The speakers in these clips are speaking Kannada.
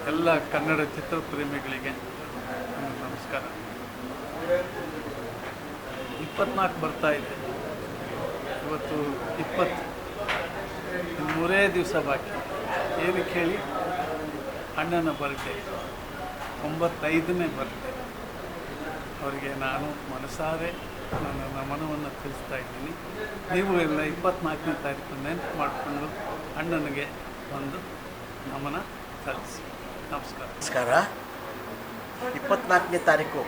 ಎಲ್ಲ ಕನ್ನಡ ಚಿತ್ರಪ್ರೇಮಿಗಳಿಗೆ ನಮಸ್ಕಾರ. 24 ಬರ್ತಾ ಇದೆ, ಇವತ್ತು 20, 3 ದಿವಸ ಬಾಕಿ. ಏನಕ್ಕೆ ಹೇಳಿ, ಅಣ್ಣನ ಬರ್ಡೇ, 95ನೇ ಬರ್ಡೇ. ಅವರಿಗೆ ನಾನು ಮನಸಾರೆ ನನ್ನ ನಮನವನ್ನು ತಿಳಿಸ್ತಾ ಇದ್ದೀನಿ. ನೀವು ಎಲ್ಲ 24ನೇ ತಾರೀಕು ನೆನಪು ಮಾಡಿಕೊಂಡು ಅಣ್ಣನಿಗೆ ಒಂದು ನಮನ ಸಲ್ಲಿಸಿ. ನಮಸ್ಕಾರ. 24ನೇ ತಾರೀಕು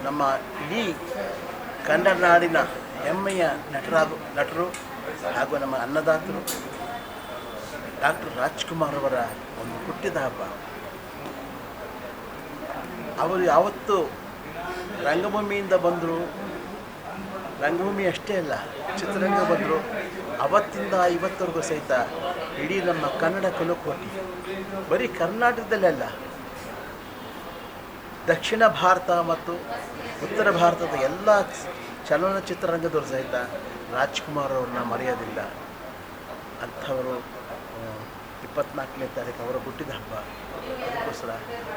ನಮ್ಮ ಇಡೀ ಕನ್ನಡ ನಾಡಿನ ಹೆಮ್ಮೆಯ ನಟರು ಹಾಗೂ ನಮ್ಮ ಅನ್ನದಾತರು ಡಾಕ್ಟರ್ ರಾಜ್ಕುಮಾರ್ ಅವರ ಒಂದು ಹುಟ್ಟಿದ ಹಬ್ಬ. ಅವರು ಯಾವತ್ತು ರಂಗಭೂಮಿಯಿಂದ ಬಂದರು, ರಂಗಭೂಮಿ ಅಷ್ಟೇ ಅಲ್ಲ ಚಿತ್ರರಂಗ ಬಂದರು. ಅವತ್ತಿಂದ ಇವತ್ತವರೆಗೂ ಸಹಿತ ಇಡೀ ನಮ್ಮ ಕನ್ನಡ ಕುಲಕೋಟಿ, ಬರೀ ಕರ್ನಾಟಕದಲ್ಲೆಲ್ಲ ದಕ್ಷಿಣ ಭಾರತ ಮತ್ತು ಉತ್ತರ ಭಾರತದ ಎಲ್ಲ ಚಲನಚಿತ್ರರಂಗದವರು ಸಹಿತ ರಾಜ್ಕುಮಾರ್ ಅವ್ರನ್ನ ಮರೆಯೋದಿಲ್ಲ. ಅಂಥವರು 24ನೇ ತಾರೀಕು ಅವರ ಹುಟ್ಟಿದ ಹಬ್ಬ. ಅದಕ್ಕೋಸ್ಕರ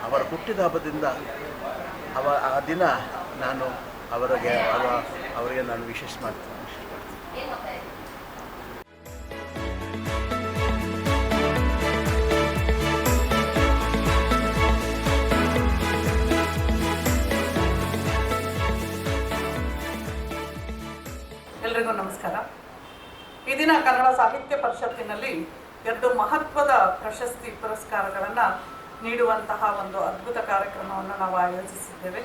ಅವರ ಹುಟ್ಟಿದ ಹಬ್ಬದಿಂದ ಆ ದಿನ ನಾನು ಅವರಿಗೆ ನಾನು ವಿಶೇಷ ಮಾಡ್ತೀನಿ. ಎಲ್ರಿಗೂ ನಮಸ್ಕಾರ. ಈ ದಿನ ಕನ್ನಡ ಸಾಹಿತ್ಯ ಪರಿಷತ್ತಿನಲ್ಲಿ 2 ಮಹತ್ವದ ಪ್ರಶಸ್ತಿ ಪುರಸ್ಕಾರಗಳನ್ನು ನೀಡುವಂತಹ ಒಂದು ಅದ್ಭುತ ಕಾರ್ಯಕ್ರಮವನ್ನು ನಾವು ಆಯೋಜಿಸಿದ್ದೇವೆ.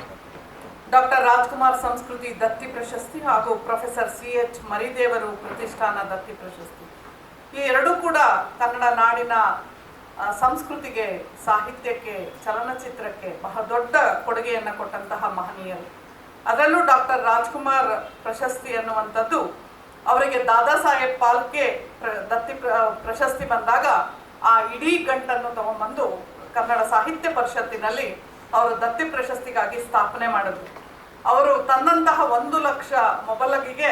ಡಾಕ್ಟರ್ ರಾಜ್ಕುಮಾರ್ ಸಂಸ್ಕೃತಿ ದತ್ತಿ ಪ್ರಶಸ್ತಿ ಹಾಗೂ ಪ್ರೊಫೆಸರ್ CH ಮರಿದೇವರು ಪ್ರತಿಷ್ಠಾನ ದತ್ತಿ ಪ್ರಶಸ್ತಿ. ಈ ಎರಡೂ ಕೂಡ ಕನ್ನಡ ನಾಡಿನ ಸಂಸ್ಕೃತಿಗೆ, ಸಾಹಿತ್ಯಕ್ಕೆ, ಚಲನಚಿತ್ರಕ್ಕೆ ಬಹಳ ದೊಡ್ಡ ಕೊಡುಗೆಯನ್ನು ಕೊಟ್ಟಂತಹ ಮಹನೀಯರು. ಅದರಲ್ಲೂ ಡಾಕ್ಟರ್ ರಾಜ್ಕುಮಾರ್ ಪ್ರಶಸ್ತಿ ಅನ್ನುವಂಥದ್ದು ಅವರಿಗೆ ದಾದಾ ಸಾಹೇಬ್ ಫಾಲ್ಕೆ ದತ್ತಿ ಪ್ರಶಸ್ತಿ ಬಂದಾಗ ಆ ಇಡೀ ಗಂಟನ್ನು ತಗೊಂಡ್ಬಂದು ಕನ್ನಡ ಸಾಹಿತ್ಯ ಪರಿಷತ್ತಿನಲ್ಲಿ ಅವರು ದತ್ತಿ ಪ್ರಶಸ್ತಿಗಾಗಿ ಸ್ಥಾಪನೆ ಮಾಡಿದ್ರು. ಅವರು ತಂದಂತಹ 1 ಲಕ್ಷ ಮೊಬಲಗಿಗೆ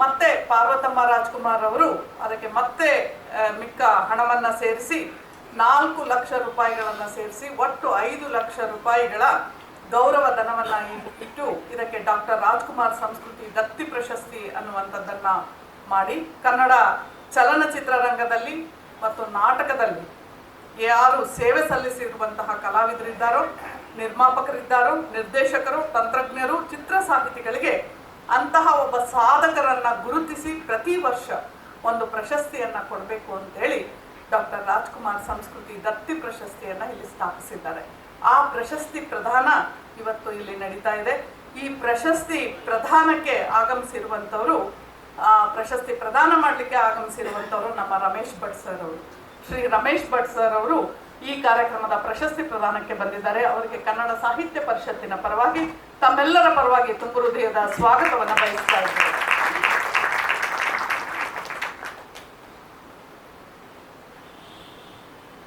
ಮತ್ತೆ ಪಾರ್ವತಮ್ಮ ರಾಜ್ಕುಮಾರ್ ಅವರು ಅದಕ್ಕೆ ಮತ್ತೆ ಮಿಕ್ಕ ಹಣವನ್ನು ಸೇರಿಸಿ 4 ಲಕ್ಷ ರೂಪಾಯಿಗಳನ್ನು ಸೇರಿಸಿ ಒಟ್ಟು 5 ಲಕ್ಷ ರೂಪಾಯಿಗಳ ಗೌರವ ಧನವನ್ನು ಇಟ್ಟು ಇದಕ್ಕೆ ಡಾಕ್ಟರ್ ರಾಜ್ಕುಮಾರ್ ಸಂಸ್ಕೃತಿ ದತ್ತಿ ಪ್ರಶಸ್ತಿ ಅನ್ನುವಂಥದ್ದನ್ನ ಮಾಡಿ ಕನ್ನಡ ಚಲನಚಿತ್ರರಂಗದಲ್ಲಿ ಮತ್ತು ನಾಟಕದಲ್ಲಿ ಯಾರು ಸೇವೆ ಸಲ್ಲಿಸಿರುವಂತಹ ಕಲಾವಿದರಿದ್ದಾರೋ, ನಿರ್ಮಾಪಕರಿದ್ದಾರೋ, ನಿರ್ದೇಶಕರು, ತಂತ್ರಜ್ಞರು, ಚಿತ್ರ ಸಾಹಿತಿಗಳಿಗೆ ಅಂತಹ ಒಬ್ಬ ಸಾಧಕರನ್ನ ಗುರುತಿಸಿ ಪ್ರತಿ ವರ್ಷ ಒಂದು ಪ್ರಶಸ್ತಿಯನ್ನು ಕೊಡಬೇಕು ಅಂತೇಳಿ ಡಾಕ್ಟರ್ ರಾಜ್ಕುಮಾರ್ ಸಂಸ್ಕೃತಿ ದತ್ತಿ ಪ್ರಶಸ್ತಿಯನ್ನು ಇಲ್ಲಿ ಸ್ಥಾಪಿಸಿದ್ದಾರೆ. ಆ ಪ್ರಶಸ್ತಿ ಪ್ರದಾನ ಇವತ್ತು ಇಲ್ಲಿ ನಡೀತಾ ಇದೆ. ಈ ಪ್ರಶಸ್ತಿ ಪ್ರದಾನಕ್ಕೆ ಆಗಮಿಸಿರುವಂಥವರು, ಪ್ರಶಸ್ತಿ ಪ್ರದಾನ ಮಾಡಲಿಕ್ಕೆ ಆಗಮಿಸಿರುವಂಥವರು ನಮ್ಮ ರಮೇಶ್ ಭಟ್ ಸರ್ ಅವರು. ಶ್ರೀ ರಮೇಶ್ ಭಟ್ ಸರ್ ಅವರು ಈ ಕಾರ್ಯಕ್ರಮದ ಪ್ರಶಸ್ತಿ ಪ್ರದಾನಕ್ಕೆ ಬಂದಿದ್ದಾರೆ. ಅವರಿಗೆ ಕನ್ನಡ ಸಾಹಿತ್ಯ ಪರಿಷತ್ತಿನ ಪರವಾಗಿ, ತಮ್ಮೆಲ್ಲರ ಪರವಾಗಿ ತುಂಬು ಹೃದಯದ ಸ್ವಾಗತವನ್ನು ಬಯಸ್ತಾ ಇದ್ದಾರೆ.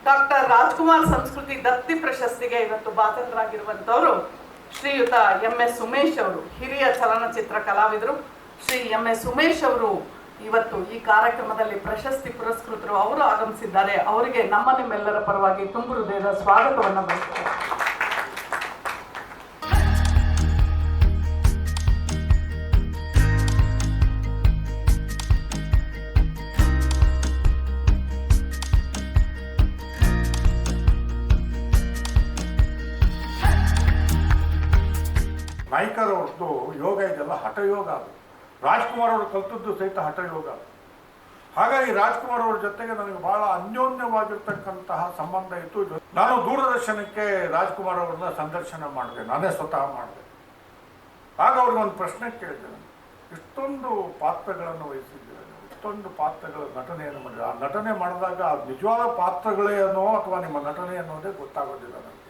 ಡಾಕ್ಟರ್ ರಾಜ್ಕುಮಾರ್ ಸಂಸ್ಕೃತಿ ದತ್ತಿ ಪ್ರಶಸ್ತಿಗೆ ಇವತ್ತು ಭಾಜನರಾಗಿರುವಂತವರು ಶ್ರೀಯುತ MS ಉಮೇಶ್ ಅವರು, ಹಿರಿಯ ಚಲನಚಿತ್ರ ಕಲಾವಿದರು. ಶ್ರೀ MS ಉಮೇಶ್ ಅವರು ಇವತ್ತು ಈ ಕಾರ್ಯಕ್ರಮದಲ್ಲಿ ಪ್ರಶಸ್ತಿ ಪುರಸ್ಕೃತರು. ಅವರು ಆಗಮಿಸಿದ್ದಾರೆ. ಅವರಿಗೆ ನಿಮ್ಮೆಲ್ಲರ ಪರವಾಗಿ ತುಂಬು ಹೃದಯದ ಸ್ವಾಗತವನ್ನು ಬಯಸ್ತಾರೆ. ನಾಯ್ಕರವ್ರದ್ದು ಯೋಗ ಇದೆಲ್ಲ ಹಠಯೋಗ. ಅದು ರಾಜ್ಕುಮಾರ್ ಅವರು ಕಲ್ತದ್ದು ಸಹಿತ ಹಠಯೋಗ. ಹಾಗಾಗಿ ರಾಜ್ಕುಮಾರ್ ಅವ್ರ ಜೊತೆಗೆ ನನಗೆ ಬಹಳ ಅನ್ಯೋನ್ಯವಾಗಿರ್ತಕ್ಕಂತಹ ಸಂಬಂಧ ಇತ್ತು. ನಾನು ದೂರದರ್ಶನಕ್ಕೆ ರಾಜ್ಕುಮಾರ್ ಅವ್ರನ್ನ ಸಂದರ್ಶನ ಮಾಡಿದೆ, ನಾನೇ ಸ್ವತಃ ಮಾಡಿದೆ. ಆಗ ಅವ್ರಿಗೆ ಒಂದು ಪ್ರಶ್ನೆ ಕೇಳಿದೆ, ಇಷ್ಟೊಂದು ಪಾತ್ರಗಳನ್ನು ವಹಿಸಿದ್ದೀರ, ಇಷ್ಟೊಂದು ಪಾತ್ರಗಳ ನಟನೆಯನ್ನು ಮಾಡಿದೆ, ಆ ನಟನೆ ಮಾಡಿದಾಗ ನಿಜವಾದ ಪಾತ್ರಗಳೇ ಅನ್ನೋ ಅಥವಾ ನಿಮ್ಮ ನಟನೆ ಅನ್ನೋದೇ ಗೊತ್ತಾಗೋದಿಲ್ಲ ನನಗೆ.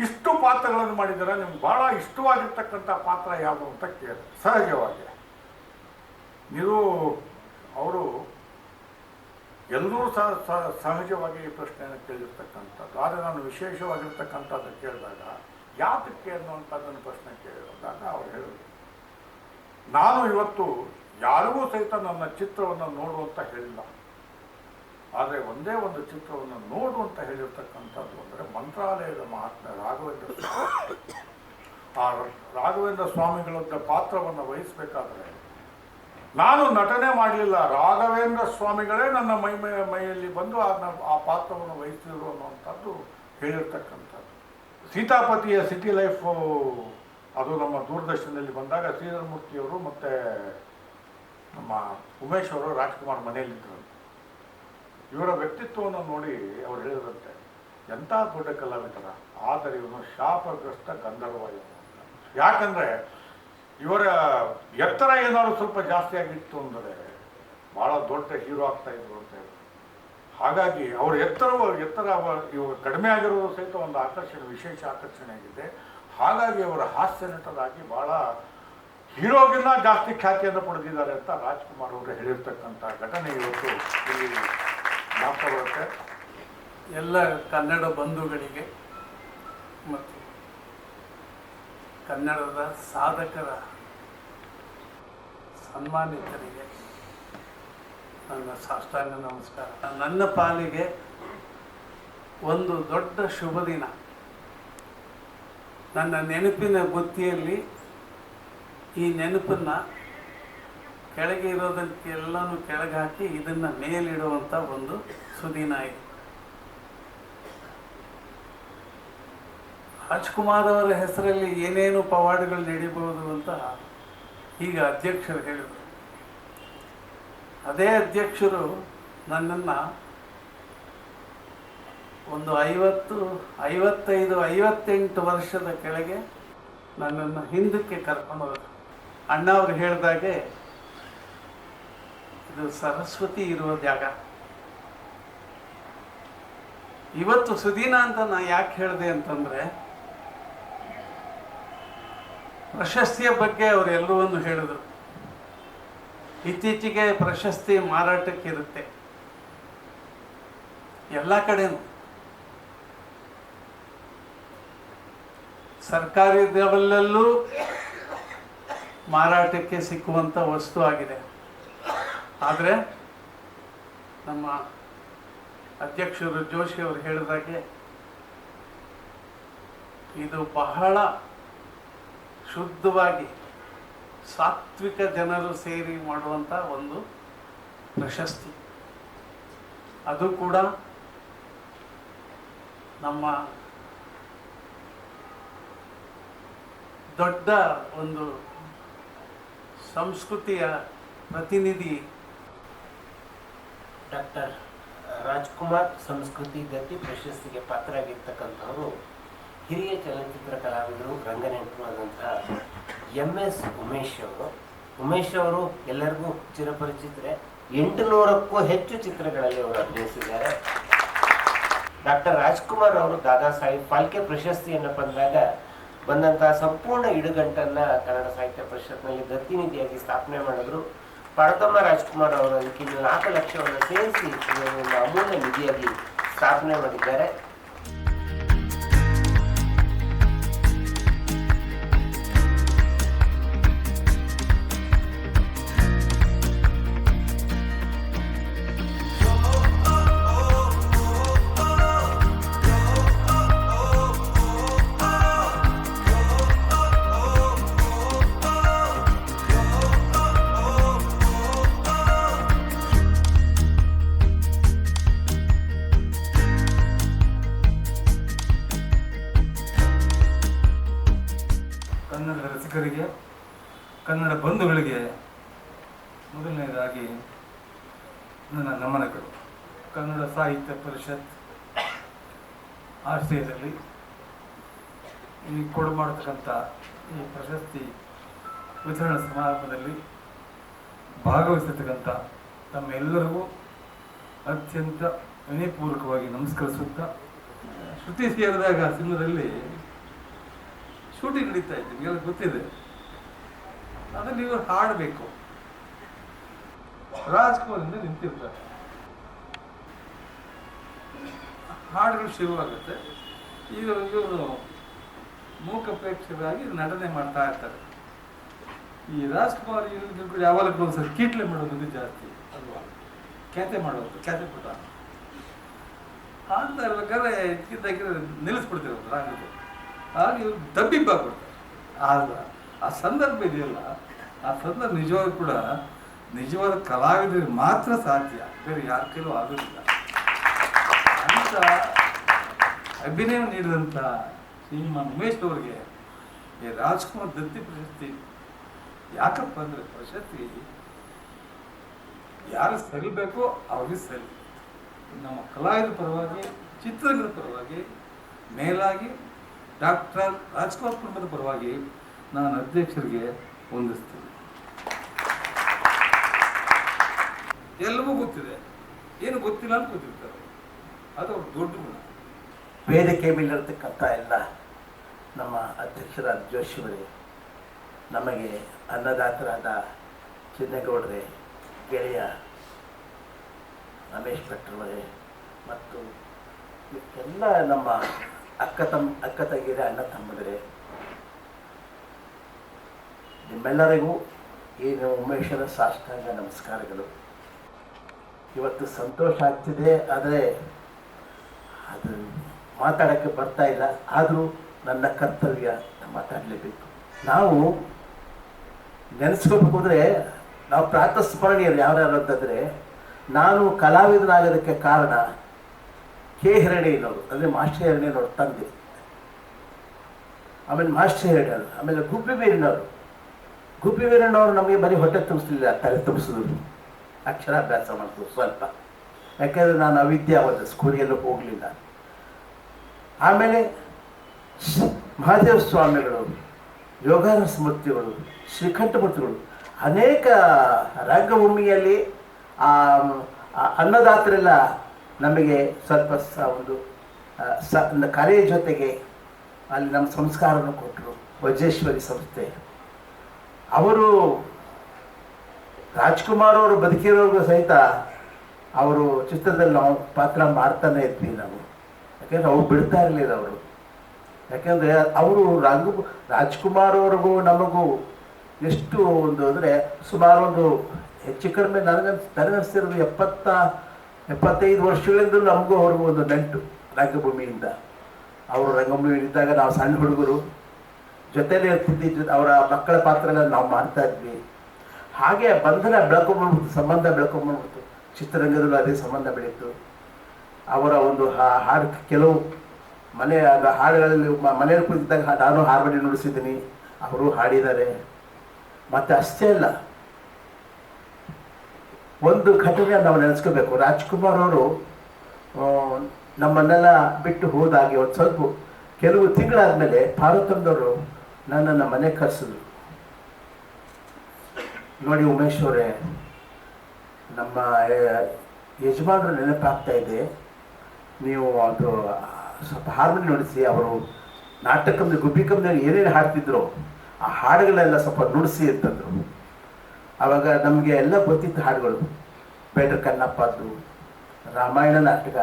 ಇಷ್ಟು ಪಾತ್ರಗಳನ್ನು ಮಾಡಿದರೆ ನಿಮ್ಗೆ ಬಹಳ ಇಷ್ಟವಾಗಿರ್ತಕ್ಕಂಥ ಪಾತ್ರ ಯಾವುದು ಅಂತ ಕೇಳಿದೆ. ಸಹಜವಾಗಿ ನೀವು ಅವರು ಎಲ್ಲರೂ ಸಹಜವಾಗಿ ಈ ಪ್ರಶ್ನೆಯನ್ನು ಕೇಳಿರ್ತಕ್ಕಂಥದ್ದು. ಆದರೆ ನಾನು ವಿಶೇಷವಾಗಿರ್ತಕ್ಕಂಥದ್ದು ಕೇಳಿದಾಗ ಯಾತಕ್ಕೆ ಅನ್ನುವಂಥದ್ದನ್ನು ಪ್ರಶ್ನೆ ಕೇಳಿದಾಗ ಅವ್ರು ಹೇಳಿದ್ರು, ನಾನು ಇವತ್ತು ಯಾರಿಗೂ ಸಹಿತ ನನ್ನ ಚಿತ್ರವನ್ನು ನೋಡು ಅಂತ ಹೇಳಿಲ್ಲ. ಆದರೆ ಒಂದೇ ಒಂದು ಚಿತ್ರವನ್ನು ನೋಡು ಅಂತ ಹೇಳಿರ್ತಕ್ಕಂಥದ್ದು ಅಂದರೆ ಮಂತ್ರಾಲಯದ ಮಹಾತ್ಮ ರಾಘವೇಂದ್ರ ಸ್ವಾಮಿ. ಆ ರಾಘವೇಂದ್ರ ಸ್ವಾಮಿಗಳದ್ದ ಪಾತ್ರವನ್ನು ವಹಿಸಬೇಕಾದ್ರೆ ನಾನು ನಟನೆ ಮಾಡಲಿಲ್ಲ, ರಾಘವೇಂದ್ರ ಸ್ವಾಮಿಗಳೇ ನನ್ನ ಮೈಯಲ್ಲಿ ಬಂದು ಆ ಪಾತ್ರವನ್ನು ವಹಿಸಿದರು ಅನ್ನುವಂಥದ್ದು ಹೇಳಿರ್ತಕ್ಕಂಥದ್ದು. ಸೀತಾಪತಿಯ ಸಿಟಿ ಲೈಫು ಅದು ನಮ್ಮ ದೂರದರ್ಶನದಲ್ಲಿ ಬಂದಾಗ ಶ್ರೀಧರ್ ಮೂರ್ತಿಯವರು ಮತ್ತು ನಮ್ಮ ಉಮೇಶ್ ಅವರು ರಾಜ್ಕುಮಾರ್ ಮನೆಯಲ್ಲಿದ್ದರು. ಇವರ ವ್ಯಕ್ತಿತ್ವವನ್ನು ನೋಡಿ ಅವ್ರು ಹೇಳಿದ್ರಂತೆ, ಎಂಥ ದೊಡ್ಡ ಕಲಾವಿದರ, ಆದರೆ ಇವನು ಶಾಪಗ್ರಸ್ತ ಗಂಧರ್ವ. ಯಾಕಂದರೆ ಇವರ ಎತ್ತರ ಏನಾದ್ರು ಸ್ವಲ್ಪ ಜಾಸ್ತಿ ಆಗಿತ್ತು ಅಂದರೆ ಭಾಳ ದೊಡ್ಡ ಹೀರೋ ಆಗ್ತಾ ಇದ್ರು ಅಂತ ಹೇಳಿ. ಹಾಗಾಗಿ ಅವರ ಎತ್ತರ ಇವಾಗ ಕಡಿಮೆ ಆಗಿರೋದು ಸಹಿತ ಒಂದು ಆಕರ್ಷಣೆ, ವಿಶೇಷ ಆಕರ್ಷಣೆ ಆಗಿದೆ. ಹಾಗಾಗಿ ಅವರ ಹಾಸ್ಯ ನಟರಾಗಿ ಭಾಳ ಹೀರೋಗಿನ್ನ ಜಾಸ್ತಿ ಖ್ಯಾತಿಯನ್ನು ಪಡೆದಿದ್ದಾರೆ ಅಂತ ರಾಜ್ಕುಮಾರ್ ಅವರು ಹೇಳಿರ್ತಕ್ಕಂಥ ಘಟನೆ ಇವತ್ತು ಇಲ್ಲಿ ಜ್ಞಾಪಕ ಬರುತ್ತೆ. ಎಲ್ಲ ಕನ್ನಡ ಬಂಧುಗಳಿಗೆ ಮತ್ತು ಕನ್ನಡದ ಸಾಧಕರ ಸನ್ಮಾನಿತರಿಗೆ ನನ್ನ ಸಾಷ್ಟಾಂಗ ನಮಸ್ಕಾರ. ನನ್ನ ಪಾಲಿಗೆ ಒಂದು ದೊಡ್ಡ ಶುಭ ದಿನ. ನನ್ನ ನೆನಪಿನ ಬುತ್ತಿಯಲ್ಲಿ ಈ ನೆನಪನ್ನು ಕೆಳಗೆ ಇರೋದಕ್ಕೆಲ್ಲನೂ ಕೆಳಗೆ ಹಾಕಿ ಇದನ್ನು ಮೇಲಿಡುವಂಥ ಒಂದು ಸುದಿನ ಇದೆ. ರಾಜ್ಕುಮಾರ್ ಅವರ ಹೆಸರಲ್ಲಿ ಏನೇನು ಪವಾಡಗಳು ನಡೀಬಹುದು ಅಂತ ಈಗ ಅಧ್ಯಕ್ಷರು ಹೇಳಿದರು. ಅದೇ ಅಧ್ಯಕ್ಷರು ನನ್ನನ್ನು ಒಂದು 55-58 ವರ್ಷದ ಕೆಳಗೆ ನನ್ನನ್ನು ಹಿಂದಕ್ಕೆ ಕರ್ಕೊಂಡು ಹೋದರು. ಅಣ್ಣ ಅವರು ಹೇಳಿದಾಗೆ ಇದು ಸರಸ್ವತಿ ಇರುವ ಜಾಗ. ಇವತ್ತು ಸುದೀನ ಅಂತ ನಾ ಯಾಕೆ ಹೇಳಿದೆ ಅಂತಂದರೆ, ಪ್ರಶಸ್ತಿಯ ಬಗ್ಗೆ ಅವರೆಲ್ಲವನ್ನೂ ಹೇಳಿದರು. ಇತ್ತೀಚೆಗೆ ಪ್ರಶಸ್ತಿ ಮಾರಾಟಕ್ಕಿರುತ್ತೆ ಎಲ್ಲ ಕಡೆನೂ. ಸರ್ಕಾರಿ ಲೆವೆಲಲ್ಲೂ ಮಾರಾಟಕ್ಕೆ ಸಿಕ್ಕುವಂಥ ವಸ್ತು ಆಗಿದೆ. ಆದರೆ ನಮ್ಮ ಅಧ್ಯಕ್ಷರು ಜೋಶಿ ಅವರು ಹೇಳಿದಾಗೆ ಇದು ಬಹಳ ಶುದ್ಧವಾಗಿ ಸಾತ್ವಿಕ ಜನರು ಸೇರಿ ಮಾಡುವಂಥ ಒಂದು ಪ್ರಶಸ್ತಿ. ಅದು ಕೂಡ ನಮ್ಮ ದೊಡ್ಡ ಒಂದು ಸಂಸ್ಕೃತಿಯ ಪ್ರತಿನಿಧಿ ಡಾಕ್ಟರ್ ರಾಜ್ಕುಮಾರ್ ಸಂಸ್ಕೃತಿ ದತ್ತಿ ಪ್ರಶಸ್ತಿಗೆ ಪಾತ್ರರಾಗಿರ್ತಕ್ಕಂಥವರು ಹಿರಿಯ ಚಲನಚಿತ್ರ ಕಲಾವಿದರು, ರಂಗನೆಂಟರು ಆದಂತಹ MS ಉಮೇಶ್ ಅವರು. ಉಮೇಶ್ ಅವರು ಎಲ್ಲರಿಗೂ ಚಿರಪರಿಚಿತರೆ. 800ಕ್ಕೂ ಹೆಚ್ಚು ಚಿತ್ರಗಳಲ್ಲಿ ಅವರು ಅಭಿನಯಿಸಿದ್ದಾರೆ. ಡಾಕ್ಟರ್ ರಾಜ್ಕುಮಾರ್ ಅವರು ದಾದಾ ಸಾಹೇಬ್ ಫಾಲ್ಕೆ ಪ್ರಶಸ್ತಿಯನ್ನು ಬಂದಂತಹ ಸಂಪೂರ್ಣ ಇಡುಗಂಟನ್ನ ಕನ್ನಡ ಸಾಹಿತ್ಯ ಪರಿಷತ್ನಲ್ಲಿ ದತ್ತಿನಿಧಿಯಾಗಿ ಸ್ಥಾಪನೆ ಮಾಡಿದ್ರು. ಪಾರ್ವತಮ್ಮ ರಾಜ್ಕುಮಾರ್ ಅವರು ಅದಕ್ಕೆ 4 ಲಕ್ಷವನ್ನು ಸೇರಿಸಿ ಒಂದು ಅಮೂಲ್ಯ ನಿಧಿಯಾಗಿ ಸ್ಥಾಪನೆ ಮಾಡಿದ್ದಾರೆ. ಕನ್ನಡ ರಸಿಕರಿಗೆ, ಕನ್ನಡ ಬಂಧುಗಳಿಗೆ ಮೊದಲನೇದಾಗಿ ನನ್ನ ನಮನಗಳು. ಕನ್ನಡ ಸಾಹಿತ್ಯ ಪರಿಷತ್ ಆಶ್ರಯದಲ್ಲಿ ಈ ಕೊಡಮಾಡತಕ್ಕಂಥ ಈ ಪ್ರಶಸ್ತಿ ವಿತರಣಾ ಸಮಾರಂಭದಲ್ಲಿ ಭಾಗವಹಿಸತಕ್ಕಂಥ ತಮ್ಮೆಲ್ಲರಿಗೂ ಅತ್ಯಂತ ವಿನಯಪೂರ್ವಕವಾಗಿ ನಮಸ್ಕರಿಸುತ್ತಾ, ಶ್ರುತಿ ಸೇರಿದಾಗ ಸಿನಿಮಾದಲ್ಲಿ ಶೂಟಿಂಗ್ ನಡೀತಾ ಇತ್ತು, ನಿಮಗೆಲ್ಲ ಗೊತ್ತಿದೆ. ಅದನ್ನು ಇವರು ಹಾಡಬೇಕು. ರಾಜ್ಕುಮಾರಿಂದ ನಿಂತಿರ್ತಾರೆ, ಹಾಡುಗಳು ಶುರುವಾಗುತ್ತೆ. ಈಗ ಇವರು ಮೂಕ ಪ್ರೇಕ್ಷಕರಾಗಿ ನಟನೆ ಮಾಡ್ತಾ ಇರ್ತಾರೆ. ಈ ರಾಜ್ಕುಮಾರ್ ಯಾವಾಗಲೂ ಒಂದ್ಸರಿ ಕೀಟ್ಲೆ ಮಾಡೋದು ಜಾಸ್ತಿ ಅಲ್ವಾ, ಖ್ಯಾತೆ ಮಾಡೋದು, ಖ್ಯಾತೆ ಪುಟ. ಅಂತ ಇರ್ಬೇಕಾದ್ರೆ ಇದಕ್ಕಿದ್ದಾಗಿ ನಿಲ್ಲಿಸ್ಬಿಡ್ತಿರೋದು ರಾಂಗಕ್ಕೆ. ಆಗ ಇವ್ರು ದಬ್ಬಿಬ್ಬಾಗ್ಬಿಡ್ತಾರೆ. ಆಗ ಆ ಸಂದರ್ಭ ಇದೆಯಲ್ಲ, ಆ ಸಂದರ್ಭ ನಿಜವಾಗ್ಲೂ ಕೂಡ ನಿಜವಾದ ಕಲಾವಿದರಿಗೆ ಮಾತ್ರ ಸಾಧ್ಯ, ಬೇರೆ ಯಾರ ಕೈಲೂ ಆಗೋದಿಲ್ಲ. ಅಂತ ಅಭಿನಯ ನೀಡಿದಂಥ ಶ್ರೀಮಾನ್ ಉಮೇಶ್ ಅವರಿಗೆ ಈ ರಾಜ್ಕುಮಾರ್ ದತ್ತಿ ಪ್ರಶಸ್ತಿ ಯಾಕಪ್ಪ ಅಂದರೆ, ಪ್ರಶಸ್ತಿ ಯಾರು ಸಲ್ಲಬೇಕೋ ಅವ್ರಿಗೆ ಸಲ್ಲಿ. ನಮ್ಮ ಕಲಾವಿದರ ಪರವಾಗಿ, ಚಿತ್ರರಂಗದ ಪರವಾಗಿ, ಮೇಲಾಗಿ ಡಾಕ್ಟರ್ ರಾಜ್ಕುಮಾರ್ ಕುಟುಂಬದ ಪರವಾಗಿ ನಾನು ಅಧ್ಯಕ್ಷರಿಗೆ ವಂದಿಸ್ತೀನಿ. ಎಲ್ಲವೂ ಗೊತ್ತಿದೆ, ಏನು ಗೊತ್ತಿಲ್ಲ ಅಂತ ಗೊತ್ತಿರ್ತಾರೆ, ಅದು ಅವ್ರ ದೊಡ್ಡ ಗುಣ. ವೇದಿಕೆ ಮೇಲಿರ್ತಕ್ಕಂಥ ಎಲ್ಲ ನಮ್ಮ ಅಧ್ಯಕ್ಷರಾದ ಜೋಶಿಯವರೇ, ನಮಗೆ ಅನ್ನದಾತರಾದ ಚಿನ್ನೇಗೌಡರೇ, ಗೆಳೆಯ ರಮೇಶ್ ಭಟ್ರವರೇ, ಮತ್ತು ಎಲ್ಲ ನಮ್ಮ ಅಕ್ಕ ತಂಗಿಯರೇ, ಅಣ್ಣ ತಮ್ಮಂದಿರೇ, ನಿಮ್ಮೆಲ್ಲರಿಗೂ ಏನು ಉಮೇಶರ ಸಾಷ್ಟಾಂಗ ನಮಸ್ಕಾರಗಳು. ಇವತ್ತು ಸಂತೋಷ ಆಗ್ತಿದೆ, ಆದರೆ ಅದು ಮಾತಾಡೋಕ್ಕೆ ಬರ್ತಾ ಇಲ್ಲ. ಆದರೂ ನನ್ನ ಕರ್ತವ್ಯ ಮಾತಾಡಲೇಬೇಕು. ನಾವು ನೆನೆಸ್ಕೋಬೇಕು ಅಂದರೆ, ನಾವು ಪ್ರಾತಸ್ಮರಣೀಯರು ಯಾರ್ಯಾರು ಅಂತಂದರೆ, ನಾನು ಕಲಾವಿದನಾಗೋದಕ್ಕೆ ಕಾರಣ ಕೆ ಹಿರಣ್ಣಯ್ಯನವರು, ಅಂದರೆ ಮಾಸ್ಟರ್ ಹಿರಣ್ಣಯ್ಯನವರು ತಂದೆ, ಆಮೇಲೆ ಮಾಸ್ಟರ್ ಹಿರಣ್ಣಯ್ಯನವರು, ಆಮೇಲೆ ಗುಬ್ಬಿ ವೀರಣ್ಣವರು ನಮಗೆ ಬರೀ ಹೊಟ್ಟೆ ತುಂಬಿಸ್ಲಿಲ್ಲ, ತಲೆ ತುಂಬಿಸಿದ್ರು, ಅಕ್ಷರಾಭ್ಯಾಸ ಮಾಡ್ತು ಸ್ವಲ್ಪ. ಯಾಕೆಂದರೆ ನಾನು ಅವಿದ್ಯಾವಂತ, ಸ್ಕೂಲಿಗೆಲ್ಲೂ ಹೋಗಲಿಲ್ಲ. ಆಮೇಲೆ ಮಹಾದೇವ ಸ್ವಾಮಿಗಳು, ಯೋಗಾನಂದ ಮೂರ್ತಿಗಳು, ಶ್ರೀಕಂಠಮೂರ್ತಿಗಳು, ಅನೇಕ ರಂಗಭೂಮಿಯಲ್ಲಿ ಅನ್ನದಾತರೆಲ್ಲ ನಮಗೆ ಸ್ವಲ್ಪ ಒಂದು ಕಲೆಯ ಜೊತೆಗೆ ಅಲ್ಲಿ ನಮ್ಮ ಸಂಸ್ಕಾರವನ್ನು ಕೊಟ್ಟರು. ವಜ್ರೇಶ್ವರಿ ಸಂಸ್ಥೆ ಅವರು, ರಾಜ್ಕುಮಾರ್ ಅವರು ಬದುಕಿರೋರ್ಗೂ ಸಹಿತ ಅವರು ಚಿತ್ರದಲ್ಲಿ ನಾವು ಪಾತ್ರ ಮಾಡ್ತಾನೆ ಇದ್ವಿ ನಾವು. ಯಾಕೆಂದರೆ ಅವ್ರು ಬಿಡ್ತಾ ಇರಲಿಲ್ಲ ಅವರು. ಯಾಕೆಂದರೆ ಅವರು ರಾಜ್ಕುಮಾರ್ ಅವ್ರಿಗೂ ನಮಗೂ ಎಷ್ಟು ಒಂದು ಅಂದರೆ ಸುಮಾರು ಒಂದು ಹೆಚ್ಚು ಕಡಿಮೆ ನನಗನ್ನಿಸ್ತಿರೋದು 75 ವರ್ಷಗಳಿಂದ ನಮಗೂ ಅವ್ರಿಗೂ ಒಂದು ನಂಟು ರಂಗಭೂಮಿಯಿಂದ. ಅವರು ರಂಗಭೂಮಿಯಲ್ಲಿದ್ದಾಗ ನಾವು ಸಣ್ಣ ಹುಡುಗರು ಜೊತೆಲೇ ಇರ್ತಿದ್ವಿ, ಅವರ ಮಕ್ಕಳ ಪಾತ್ರಗಳನ್ನು ನಾವು ಮಾಡ್ತಾ ಇದ್ವಿ. ಹಾಗೆ ಬಂಧನ ಬೆಳ್ಕೊಂಡ್ಬಿಡ್ತು, ಸಂಬಂಧ ಬೆಳ್ಕೊಂಡ್ಬಿಡ್ತು. ಚಿತ್ರರಂಗದಲ್ಲೂ ಅದೇ ಸಂಬಂಧ ಬೆಳೀತು. ಅವರ ಒಂದು ಹಾಡು, ಕೆಲವು ಹಾಡುಗಳಲ್ಲಿ ಮನೆಯಲ್ಲಿ ಕುಳಿತಿದ್ದಾಗ ನಾನು ಹಾರ್ಮೋನಿ ನುಡಿಸಿದ್ದೀನಿ, ಅವರು ಹಾಡಿದ್ದಾರೆ. ಮತ್ತು ಅಷ್ಟೇ ಅಲ್ಲ, ಒಂದು ಘಟನೆ ನಾವು ನೆನೆಸ್ಕೋಬೇಕು. ರಾಜ್ಕುಮಾರ್ ಅವರು ನಮ್ಮನ್ನೆಲ್ಲ ಬಿಟ್ಟು ಹೋದಾಗೆ ಒಂದು ಸ್ವಲ್ಪ ಕೆಲವು ತಿಂಗಳಾದಮೇಲೆ ಪಾರ್ವತಮ್ಮನವರು ನನ್ನನ್ನು ಮನೆ ಕರೆಸಿದ್ರು. ನೋಡಿ ಉಮೇಶ್ ಅವರೇ, ನಮ್ಮ ಯಜಮಾನರು ನೆನಪಾಗ್ತಾ ಇದೆ, ನೀವು ಅದು ಸ್ವಲ್ಪ ಹಾರ್ಮೋನಿ ನುಡಿಸಿ, ಅವರು ನಾಟಕಂದು ಗುಬ್ಬಿ ಕಂಪ್ನಿಯಲ್ಲಿ ಏನೇನು ಹಾಡ್ತಿದ್ರು ಆ ಹಾಡುಗಳೆಲ್ಲ ಸ್ವಲ್ಪ ನುಡಿಸಿ ಅಂತಂದರು. ಆವಾಗ ನಮಗೆ ಎಲ್ಲ ಗೊತ್ತಿತ್ತು ಹಾಡುಗಳು, ಬೇಡ್ರ ಕಣ್ಣಪ್ಪದ್ದು, ರಾಮಾಯಣ ನಾಟಕ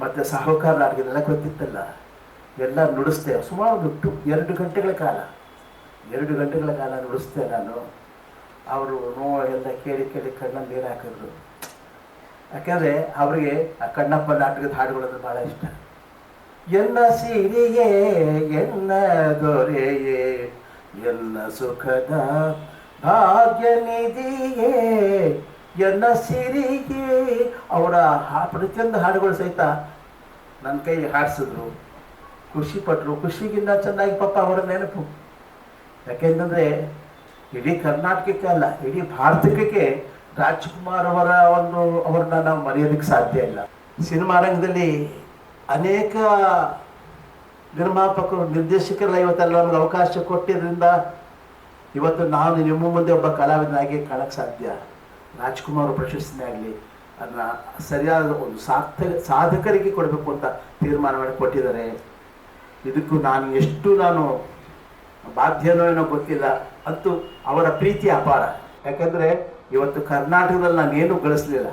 ಮತ್ತು ಸಾಹುಕಾರ ನಾಟಕ ಇದೆಲ್ಲ ಗೊತ್ತಿತ್ತಲ್ಲ, ಎಲ್ಲ ನುಡಿಸ್ತೆ. ಸುಮಾರು ಒಂದು 2 ಗಂಟೆಗಳ ಕಾಲ ನುಡಿಸ್ತೆ ನಾನು. ಅವರು ಎಲ್ಲ ಕೇಳಿ ಕಣ್ಣಲ್ಲಿ ನೀರು ಹಾಕಿದ್ರು. ಯಾಕೆಂದರೆ ಅವರಿಗೆ ಆ ಕಣ್ಣಪ್ಪ ನಾಟಕದ ಹಾಡುಗಳಂದ್ರೆ ಭಾಳ ಇಷ್ಟ. ಎನ್ನ ಸಿರಿಯೇ ಎನ್ನ ದೊರೆಯೇ ಎನ್ನ ಸುಖದ ಭಾಗ್ಯ ನಿಧಿಯೇ ಎನ್ನ ಸಿರಿಗೆ, ಅವರ ಪ್ರತಿಯೊಂದು ಹಾಡುಗಳು ಸಹಿತ ನನ್ನ ಕೈ ಹಾಡಿಸಿದ್ರು, ಖುಷಿ ಪಟ್ಟರು. ಖುಷಿಗಿನ್ನ ಚೆನ್ನಾಗಿ ಪಾಪ ಅವರ ನೆನಪು. ಯಾಕೆಂತಂದರೆ ಇಡೀ ಕರ್ನಾಟಕಕ್ಕೆ ಅಲ್ಲ, ಇಡೀ ಭಾರತಕ್ಕೆ ರಾಜ್ಕುಮಾರ್ ಅವ್ರನ್ನ ನಾವು ಮರೆಯೋದಕ್ಕೆ ಸಾಧ್ಯ ಇಲ್ಲ. ಸಿನಿಮಾ ರಂಗದಲ್ಲಿ ಅನೇಕ ನಿರ್ಮಾಪಕರು, ನಿರ್ದೇಶಕರೆಲ್ಲ ಇವತ್ತೆಲ್ಲ ನಮ್ಗೆ ಅವಕಾಶ ಕೊಟ್ಟಿದ್ದರಿಂದ ಇವತ್ತು ನಾನು ನಿಮ್ಮ ಮುಂದೆ ಒಬ್ಬ ಕಲಾವಿದನಾಗಿ ಕಾಣಕ್ಕೆ ಸಾಧ್ಯ. ರಾಜ್ಕುಮಾರ್ ಪ್ರಶಸ್ತಿನೇ ಆಗಲಿ ಅದನ್ನ ಸರಿಯಾದ ಒಂದು ಸಾಧಕರಿಗೆ ಕೊಡಬೇಕು ಅಂತ ತೀರ್ಮಾನ ಮಾಡಿ ಕೊಟ್ಟಿದ್ದಾರೆ. ಇದಕ್ಕೂ ನಾನು ಬಾಧ್ಯನೋ ಏನೋ ಗೊತ್ತಿಲ್ಲ, ಅಂತೂ ಅವರ ಪ್ರೀತಿ ಅಪಾರ. ಯಾಕಂದರೆ ಇವತ್ತು ಕರ್ನಾಟಕದಲ್ಲಿ ನಾನೇನು ಗಳಿಸಲಿಲ್ಲ.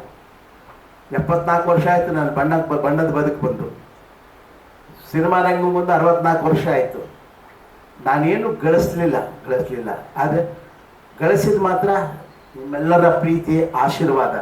74 ವರ್ಷ ಆಯಿತು ನಾನು ಬಣ್ಣದ ಬದುಕು ಬಂದು. ಸಿನಿಮಾ ರಂಗ ಮುಂದೆ 64 ವರ್ಷ ಆಯಿತು. ನಾನೇನು ಗಳಿಸಲಿಲ್ಲ. ಆದರೆ ಗಳಿಸಿದ ಮಾತ್ರ ನಿಮ್ಮೆಲ್ಲರ ಪ್ರೀತಿ, ಆಶೀರ್ವಾದ.